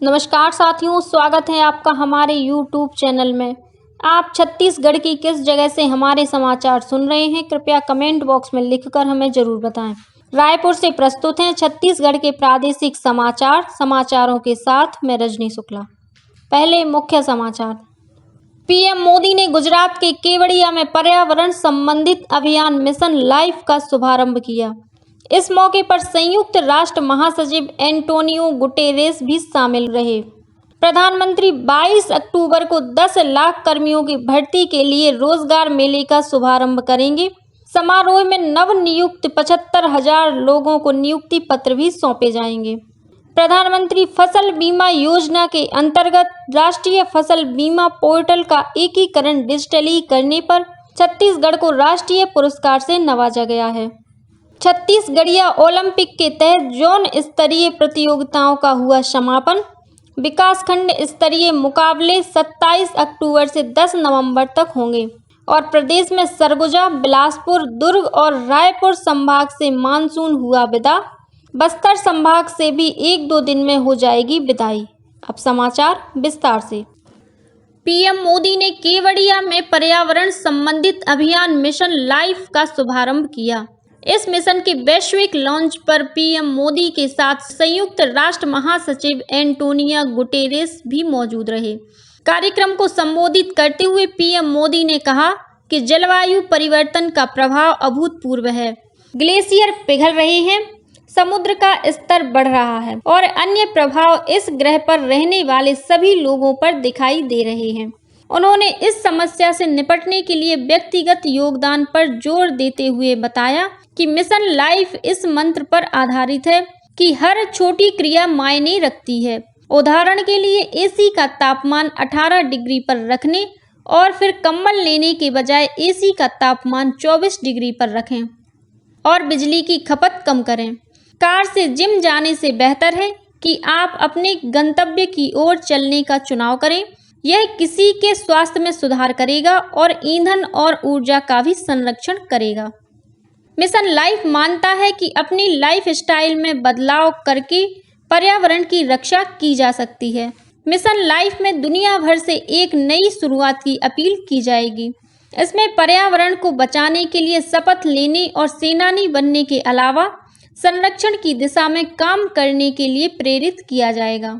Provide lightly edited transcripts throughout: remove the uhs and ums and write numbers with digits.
नमस्कार साथियों, स्वागत है आपका हमारे YouTube चैनल में। आप छत्तीसगढ़ की किस जगह से हमारे समाचार सुन रहे हैं, कृपया कमेंट बॉक्स में लिखकर हमें ज़रूर बताएं। रायपुर से प्रस्तुत हैं छत्तीसगढ़ के प्रादेशिक समाचार। समाचारों के साथ मैं रजनी शुक्ला। पहले मुख्य समाचार। पीएम मोदी ने गुजरात के केवड़िया में पर्यावरण संबंधित अभियान मिशन लाइफ का शुभारंभ किया। इस मौके पर संयुक्त राष्ट्र महासचिव एंटोनियो गुटेरेस भी शामिल रहे। प्रधानमंत्री 22 अक्टूबर को 10 लाख कर्मियों की भर्ती के लिए रोजगार मेले का शुभारंभ करेंगे। समारोह में नवनियुक्त 75,000 लोगों को नियुक्ति पत्र भी सौंपे जाएंगे। प्रधानमंत्री फसल बीमा योजना के अंतर्गत राष्ट्रीय फसल बीमा पोर्टल का एकीकरण डिजिटली पर छत्तीसगढ़ को राष्ट्रीय पुरस्कार से नवाजा गया है। छत्तीसगढ़िया ओलंपिक के तहत जोन स्तरीय प्रतियोगिताओं का हुआ समापन। विकासखंड स्तरीय मुकाबले 27 अक्टूबर से 10 नवंबर तक होंगे और प्रदेश में सरगुजा, बिलासपुर, दुर्ग और रायपुर संभाग से मानसून हुआ विदा। बस्तर संभाग से भी 1-2 दिन में हो जाएगी विदाई। अब समाचार विस्तार से। पीएम मोदी ने केवड़िया में पर्यावरण संबंधित अभियान मिशन लाइफ का शुभारंभ किया। इस मिशन के वैश्विक लॉन्च पर पीएम मोदी के साथ संयुक्त राष्ट्र महासचिव एंटोनियो गुटेरेस भी मौजूद रहे। कार्यक्रम को संबोधित करते हुए पीएम मोदी ने कहा कि जलवायु परिवर्तन का प्रभाव अभूतपूर्व है। ग्लेशियर पिघल रहे हैं, समुद्र का स्तर बढ़ रहा है और अन्य प्रभाव इस ग्रह पर रहने वाले सभी लोगों पर दिखाई दे रहे हैं। उन्होंने इस समस्या से निपटने के लिए व्यक्तिगत योगदान पर जोर देते हुए बताया कि मिशन लाइफ इस मंत्र पर आधारित है कि हर छोटी क्रिया मायने रखती है। उदाहरण के लिए एसी का तापमान 18 डिग्री पर रखने और फिर कंबल लेने के बजाय एसी का तापमान 24 डिग्री पर रखें और बिजली की खपत कम करें। कार से जिम जाने से बेहतर है कि आप अपने गंतव्य की ओर चलने का चुनाव करें। यह किसी के स्वास्थ्य में सुधार करेगा और ईंधन और ऊर्जा का भी संरक्षण करेगा। मिशन लाइफ मानता है कि अपनी लाइफ स्टाइल में बदलाव करके पर्यावरण की रक्षा की जा सकती है। मिशन लाइफ में दुनिया भर से एक नई शुरुआत की अपील की जाएगी। इसमें पर्यावरण को बचाने के लिए शपथ लेने और सेनानी बनने के अलावा संरक्षण की दिशा में काम करने के लिए प्रेरित किया जाएगा।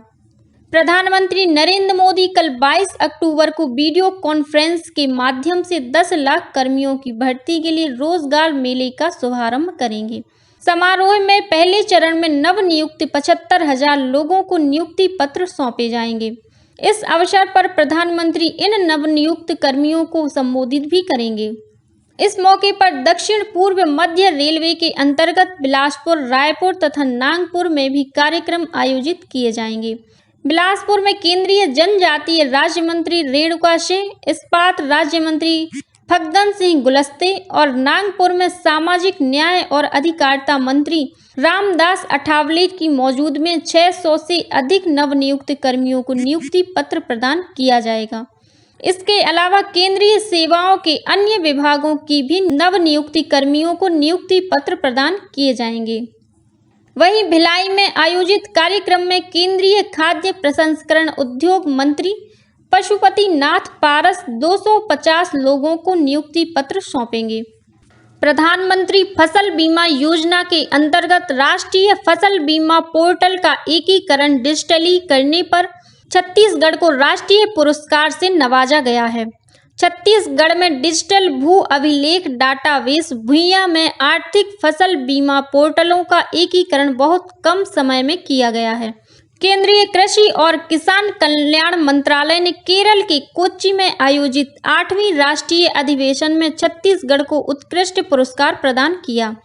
प्रधानमंत्री नरेंद्र मोदी कल 22 अक्टूबर को वीडियो कॉन्फ्रेंस के माध्यम से 10 लाख कर्मियों की भर्ती के लिए रोजगार मेले का शुभारंभ करेंगे। समारोह में पहले चरण में नवनियुक्त 75,000 लोगों को नियुक्ति पत्र सौंपे जाएंगे। इस अवसर पर प्रधानमंत्री इन नवनियुक्त कर्मियों को संबोधित भी करेंगे। इस मौके पर दक्षिण पूर्व मध्य रेलवे के अंतर्गत बिलासपुर, रायपुर तथा नागपुर में भी कार्यक्रम आयोजित किए जाएंगे। बिलासपुर में केंद्रीय जनजातीय राज्य मंत्री रेणुका सिंह, इस्पात राज्य मंत्री फग्गन सिंह कुलस्ते और नागपुर में सामाजिक न्याय और अधिकारिता मंत्री रामदास अठावले की मौजूद में 600 से अधिक नवनियुक्त कर्मियों को नियुक्ति पत्र प्रदान किया जाएगा। इसके अलावा केंद्रीय सेवाओं के अन्य विभागों की भी नवनियुक्ति कर्मियों को नियुक्ति पत्र प्रदान किए जाएंगे। वहीं भिलाई में आयोजित कार्यक्रम में केंद्रीय खाद्य प्रसंस्करण उद्योग मंत्री पशुपति नाथ पारस 250 लोगों को नियुक्ति पत्र सौंपेंगे। प्रधानमंत्री फसल बीमा योजना के अंतर्गत राष्ट्रीय फसल बीमा पोर्टल का एकीकरण डिजिटली करने पर छत्तीसगढ़ को राष्ट्रीय पुरस्कार से नवाजा गया है। छत्तीसगढ़ में डिजिटल भू अभिलेख डाटाबेस भुइयां में आर्थिक फसल बीमा पोर्टलों का एकीकरण बहुत कम समय में किया गया है। केंद्रीय कृषि और किसान कल्याण मंत्रालय ने केरल के कोच्चि में आयोजित 8वीं राष्ट्रीय अधिवेशन में छत्तीसगढ़ को उत्कृष्ट पुरस्कार प्रदान किया।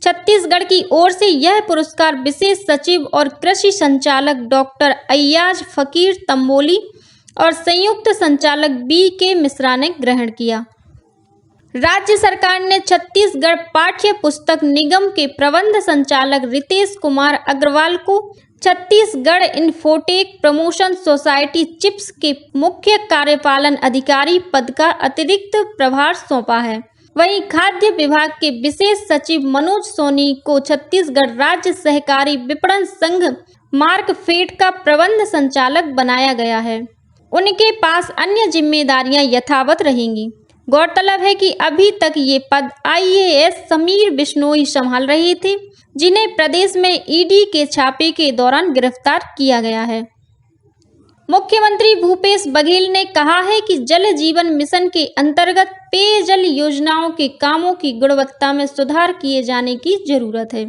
छत्तीसगढ़ की ओर से यह पुरस्कार विशेष सचिव और कृषि संचालक डॉक्टर अय्याज फकीर तंबोली और संयुक्त संचालक BK मिश्रा ने ग्रहण किया। राज्य सरकार ने छत्तीसगढ़ पाठ्य पुस्तक निगम के प्रबंध संचालक रितेश कुमार अग्रवाल को Chhattisgarh infotech promotion society chips के मुख्य कार्यपालन अधिकारी पद का अतिरिक्त प्रभार सौंपा है। वहीं खाद्य विभाग के विशेष सचिव मनोज सोनी को छत्तीसगढ़ राज्य सहकारी विपणन संघ मार्कफेड का प्रबंध संचालक बनाया गया है। उनके पास अन्य जिम्मेदारियां यथावत रहेंगी। गौरतलब है कि अभी तक ये पद IAS समीर बिश्नोई संभाल रहे थे, जिन्हें प्रदेश में ED के छापे के दौरान गिरफ्तार किया गया है। मुख्यमंत्री भूपेश बघेल ने कहा है कि जल जीवन मिशन के अंतर्गत पेयजल योजनाओं के कामों की गुणवत्ता में सुधार किए जाने की जरूरत है।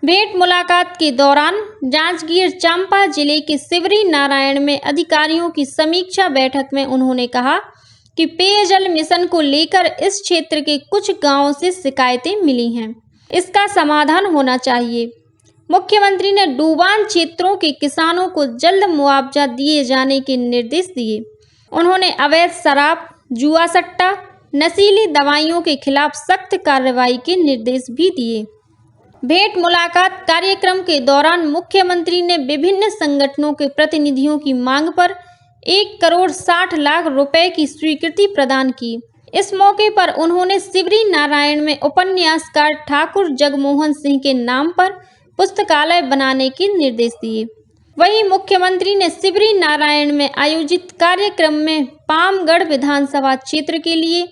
भेंट मुलाकात के दौरान जांजगीर चांपा जिले के सिवरी नारायण में अधिकारियों की समीक्षा बैठक में उन्होंने कहा कि पेयजल मिशन को लेकर इस क्षेत्र के कुछ गांवों से शिकायतें मिली हैं, इसका समाधान होना चाहिए। मुख्यमंत्री ने डूबान क्षेत्रों के किसानों को जल्द मुआवजा दिए जाने के निर्देश दिए। उन्होंने अवैध शराब, जुआ सट्टा, नशीली दवाइयों के खिलाफ सख्त कार्रवाई के निर्देश भी दिए। भेंट मुलाकात कार्यक्रम के दौरान मुख्यमंत्री ने विभिन्न संगठनों के प्रतिनिधियों की मांग पर 1,60,00,000 रुपए की स्वीकृति प्रदान की। इस मौके पर उन्होंने सिवरी नारायण में उपन्यासकार ठाकुर जगमोहन सिंह के नाम पर पुस्तकालय बनाने के निर्देश दिए। वहीं मुख्यमंत्री ने सिवरी नारायण में आयोजित कार्यक्रम में पामगढ़ विधानसभा क्षेत्र के लिए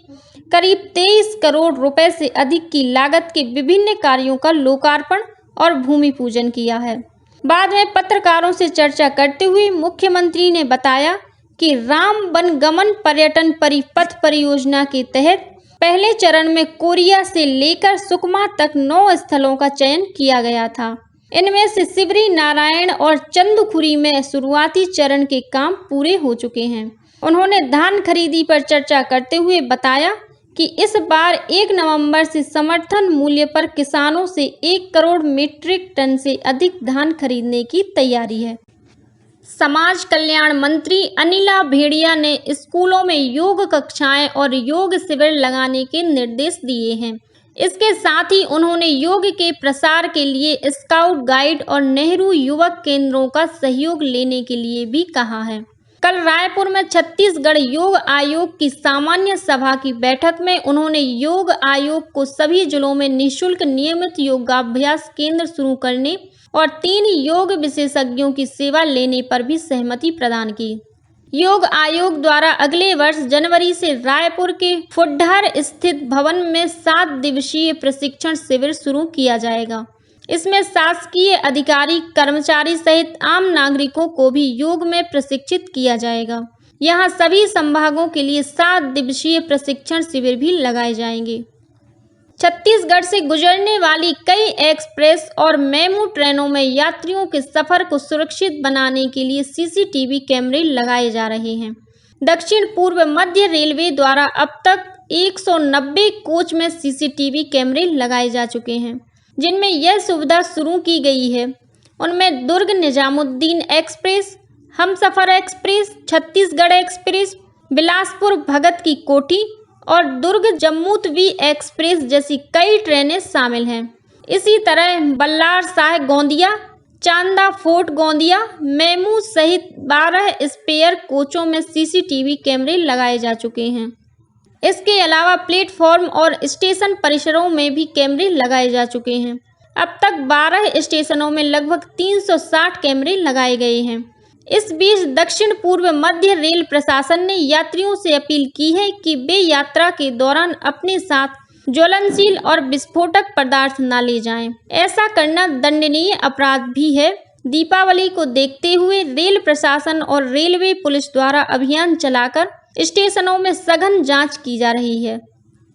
करीब 23 करोड़ रुपए से अधिक की लागत के विभिन्न कार्यों का लोकार्पण और भूमि पूजन किया है। बाद में पत्रकारों से चर्चा करते हुए मुख्यमंत्री ने बताया कि राम वनगमन पर्यटन परिपथ परियोजना के तहत पहले चरण में कोरिया से लेकर सुकमा तक 9 स्थलों का चयन किया गया था। इनमें से सिवरी नारायण और चंदखुरी में शुरुआती चरण के काम पूरे हो चुके हैं। उन्होंने धान खरीदी पर चर्चा करते हुए बताया कि इस बार 1 नवंबर से समर्थन मूल्य पर किसानों से 1 करोड़ मीट्रिक टन से अधिक धान खरीदने की तैयारी है। समाज कल्याण मंत्री अनिला भेड़िया ने स्कूलों में योग कक्षाएं और योग शिविर लगाने के निर्देश दिए हैं। इसके साथ ही उन्होंने योग के प्रसार के लिए स्काउट गाइड और नेहरू युवक केंद्रों का सहयोग लेने के लिए भी कहा है। कल रायपुर में छत्तीसगढ़ योग आयोग की सामान्य सभा की बैठक में उन्होंने योग आयोग को सभी जिलों में निःशुल्क नियमित योगाभ्यास केंद्र शुरू करने और 3 योग विशेषज्ञों की सेवा लेने पर भी सहमति प्रदान की। योग आयोग द्वारा अगले वर्ष जनवरी से रायपुर के फुड्डहर स्थित भवन में 7 दिवसीय प्रशिक्षण शिविर शुरू किया जाएगा। इसमें शासकीय अधिकारी, कर्मचारी सहित आम नागरिकों को भी योग में प्रशिक्षित किया जाएगा। यहाँ सभी संभागों के लिए 7 दिवसीय प्रशिक्षण शिविर भी लगाए जाएंगे। छत्तीसगढ़ से गुजरने वाली कई एक्सप्रेस और मेमू ट्रेनों में यात्रियों के सफर को सुरक्षित बनाने के लिए CCTV कैमरे लगाए जा रहे हैं। दक्षिण पूर्व मध्य रेलवे द्वारा अब तक 190 कोच में CCTV कैमरे लगाए जा चुके हैं, जिनमें यह सुविधा शुरू की गई है। उनमें Durg Nizamuddin express, Humsafar express, Chhattisgarh express, Bilaspur Bhagat Ki Kothi और दुर्ग जम्मूतवी एक्सप्रेस जैसी कई ट्रेनें शामिल हैं। इसी तरह बल्लार शाह गोंदिया, चांदा फोर्ट गोंदिया, मेमू सहित 12 स्पेयर कोचों में CCTV कैमरे लगाए जा चुके हैं। इसके अलावा प्लेटफॉर्म और स्टेशन परिसरों में भी कैमरे लगाए जा चुके हैं। अब तक 12 स्टेशनों में लगभग 360 कैमरे लगाए गए हैं। इस बीच दक्षिण पूर्व मध्य रेल प्रशासन ने यात्रियों से अपील की है कि वे यात्रा के दौरान अपने साथ ज्वलनशील और विस्फोटक पदार्थ न ले जाएं। ऐसा करना दंडनीय अपराध भी है। दीपावली को देखते हुए रेल प्रशासन और रेलवे पुलिस द्वारा अभियान चलाकर स्टेशनों में सघन जांच की जा रही है।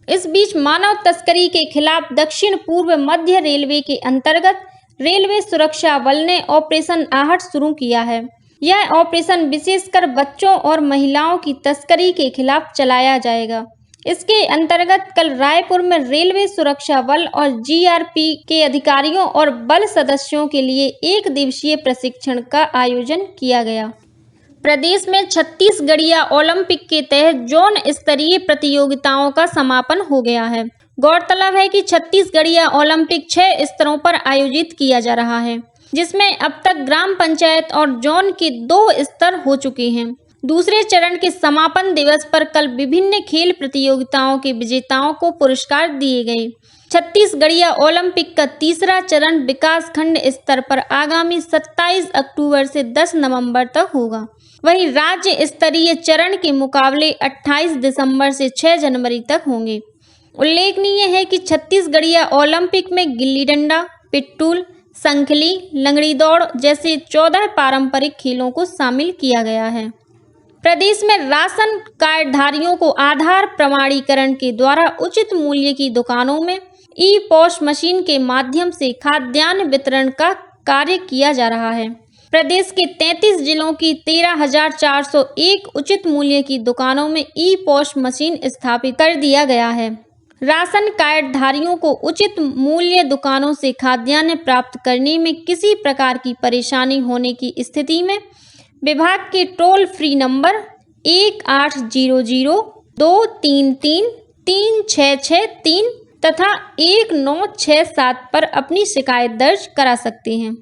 इस बीच मानव तस्करी के खिलाफ दक्षिण पूर्व मध्य रेलवे के अंतर्गत रेलवे सुरक्षा बल ने ऑपरेशन आहट शुरू किया है। यह ऑपरेशन विशेषकर बच्चों और महिलाओं की तस्करी के खिलाफ चलाया जाएगा। इसके अंतर्गत कल रायपुर में रेलवे सुरक्षा बल और GRP के अधिकारियों और बल सदस्यों के लिए 1 दिवसीय प्रशिक्षण का आयोजन किया गया। प्रदेश में छत्तीसगढ़िया ओलंपिक के तहत जोन स्तरीय प्रतियोगिताओं का समापन हो गया है। गौरतलब है कि छत्तीसगढ़िया ओलंपिक 6 स्तरों पर आयोजित किया जा रहा है, जिसमें अब तक ग्राम पंचायत और जोन के 2 स्तर हो चुके हैं। दूसरे चरण के समापन दिवस पर कल विभिन्न खेल प्रतियोगिताओं के विजेताओं को पुरस्कार दिए गए। छत्तीसगढ़िया ओलंपिक का तीसरा चरण विकासखंड स्तर पर आगामी 27 अक्टूबर से 10 नवंबर तक होगा। वहीं राज्य स्तरीय चरण के मुकाबले 28 दिसंबर से 6 जनवरी तक होंगे। उल्लेखनीय है कि छत्तीसगढ़िया ओलंपिक में गिल्ली डंडा, पिट्ठूल, संखली, लंगड़ी दौड़ जैसे 14 पारंपरिक खेलों को शामिल किया गया है। प्रदेश में राशन कार्डधारियों को आधार प्रमाणीकरण के द्वारा उचित मूल्य की दुकानों में ई-पॉस मशीन के माध्यम से खाद्यान्न वितरण का कार्य किया जा रहा है। प्रदेश के 33 जिलों की 13,401 उचित मूल्य की दुकानों में ई-पॉस मशीन स्थापित कर दिया गया है। राशन कार्डधारियों को उचित मूल्य दुकानों से खाद्यान्न प्राप्त करने में किसी प्रकार की परेशानी होने की स्थिति में विभाग के टोल फ्री नंबर 1800-233-3663 तथा 1967 पर अपनी शिकायत दर्ज करा सकते हैं।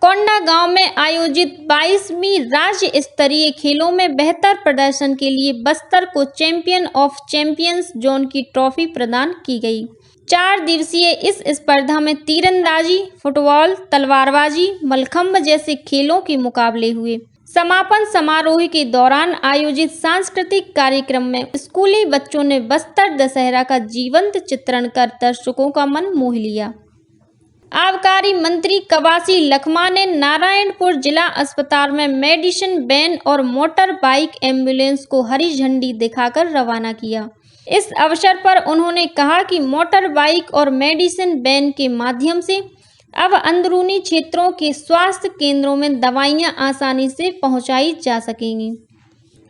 कोंडागांव में आयोजित 22वीं राज्य स्तरीय खेलों में बेहतर प्रदर्शन के लिए बस्तर को चैंपियन ऑफ चैंपियंस जोन की ट्रॉफी प्रदान की गई। 4 दिवसीय इस स्पर्धा में तीरंदाजी, फुटबॉल, तलवारबाजी, मलखंभ जैसे खेलों के मुकाबले हुए। समापन समारोह के दौरान आयोजित सांस्कृतिक कार्यक्रम में स्कूली बच्चों ने बस्तर दशहरा का जीवंत चित्रण कर दर्शकों का मन मोह लिया। आबकारी मंत्री कवासी लखमा ने नारायणपुर जिला अस्पताल में मेडिसिन वैन और मोटर बाइक एम्बुलेंस को हरी झंडी दिखाकर रवाना किया। इस अवसर पर उन्होंने कहा कि मोटर बाइक और मेडिसिन वैन के माध्यम से अब अंदरूनी क्षेत्रों के स्वास्थ्य केंद्रों में दवाइयां आसानी से पहुंचाई जा सकेंगी।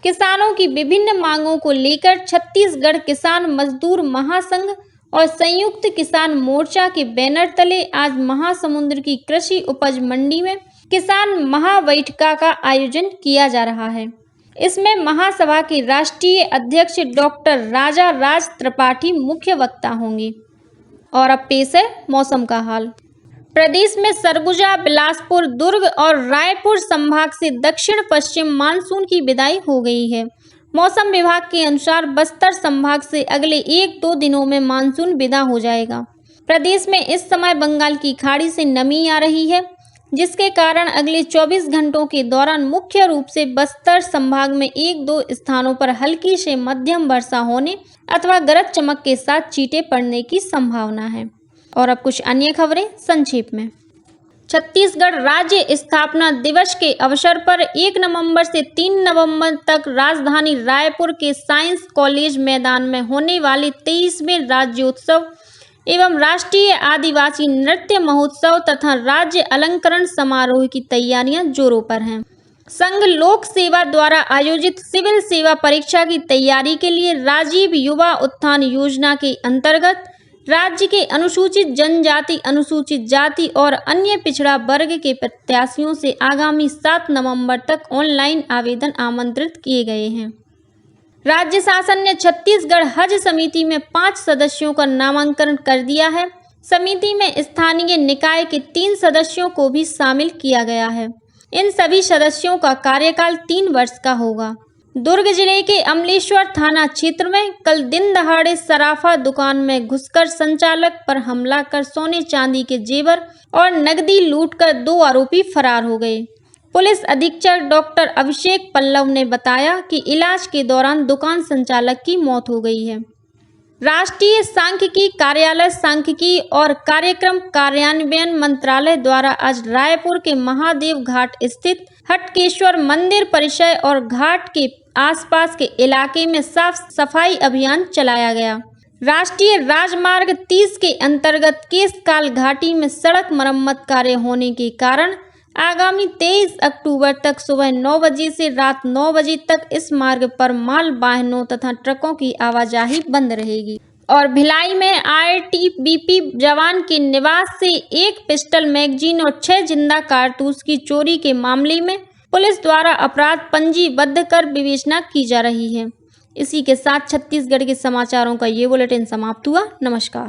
किसानों की विभिन्न मांगों को लेकर छत्तीसगढ़ किसान मजदूर महासंघ और संयुक्त किसान मोर्चा के बैनर तले आज महासमुंद की कृषि उपज मंडी में किसान महाबैठका का आयोजन किया जा रहा है। इसमें महासभा के राष्ट्रीय अध्यक्ष डॉक्टर राजा राज त्रिपाठी मुख्य वक्ता होंगे। और अब पेश है मौसम का हाल। प्रदेश में सरगुजा, बिलासपुर, दुर्ग और रायपुर संभाग से दक्षिण पश्चिम मानसून की विदाई हो गई है। मौसम विभाग के अनुसार बस्तर संभाग से अगले 1-2 दिनों में मानसून विदा हो जाएगा। प्रदेश में इस समय बंगाल की खाड़ी से नमी आ रही है, जिसके कारण अगले 24 घंटों के दौरान मुख्य रूप से बस्तर संभाग में 1-2 स्थानों पर हल्की से मध्यम वर्षा होने अथवा गरज चमक के साथ छींटे पड़ने की संभावना है। और अब कुछ अन्य खबरें संक्षेप में। छत्तीसगढ़ राज्य स्थापना दिवस के अवसर पर 1 नवंबर से 3 नवंबर तक राजधानी रायपुर के साइंस कॉलेज मैदान में होने वाले 23वें राज्योत्सव एवं राष्ट्रीय आदिवासी नृत्य महोत्सव तथा राज्य अलंकरण समारोह की तैयारियां जोरों पर हैं। संघ लोक सेवा द्वारा आयोजित सिविल सेवा परीक्षा की तैयारी के लिए राजीव युवा उत्थान योजना के अंतर्गत राज्य के अनुसूचित जनजाति, अनुसूचित जाति और अन्य पिछड़ा वर्ग के प्रत्याशियों से आगामी 7 नवंबर तक ऑनलाइन आवेदन आमंत्रित किए गए हैं। राज्य शासन ने छत्तीसगढ़ हज समिति में 5 सदस्यों का नामांकन कर दिया है। समिति में स्थानीय निकाय के 3 सदस्यों को भी शामिल किया गया है। इन सभी सदस्यों का कार्यकाल 3 वर्ष का होगा। दुर्ग जिले के अमलेश्वर थाना क्षेत्र में कल दिन दहाड़े सराफा दुकान में घुसकर संचालक पर हमला कर सोने चांदी के जेवर और नकदी लूटकर 2 आरोपी फरार हो गए। पुलिस अधीक्षक डॉक्टर अभिषेक पल्लव ने बताया कि इलाज के दौरान दुकान संचालक की मौत हो गई है। राष्ट्रीय सांख्यिकी कार्यालय सांख्यिकी और कार्यक्रम कार्यान्वयन मंत्रालय द्वारा आज रायपुर के महादेव घाट स्थित हटकेश्वर मंदिर परिसर और घाट के आसपास के इलाके में साफ सफाई अभियान चलाया गया। राष्ट्रीय राजमार्ग 30 के अंतर्गत केशकाल घाटी में सड़क मरम्मत कार्य होने के कारण आगामी 23 अक्टूबर तक सुबह 9 बजे से रात 9 बजे तक इस मार्ग पर माल वाहनों तथा ट्रकों की आवाजाही बंद रहेगी। और भिलाई में आईटीबीपी जवान के निवास से 1 पिस्टल मैगजीन और 6 जिंदा कारतूस की चोरी के मामले में पुलिस द्वारा अपराध पंजीबद्ध कर विवेचना की जा रही है। इसी के साथ छत्तीसगढ़ के समाचारों का ये बुलेटिन समाप्त हुआ। नमस्कार।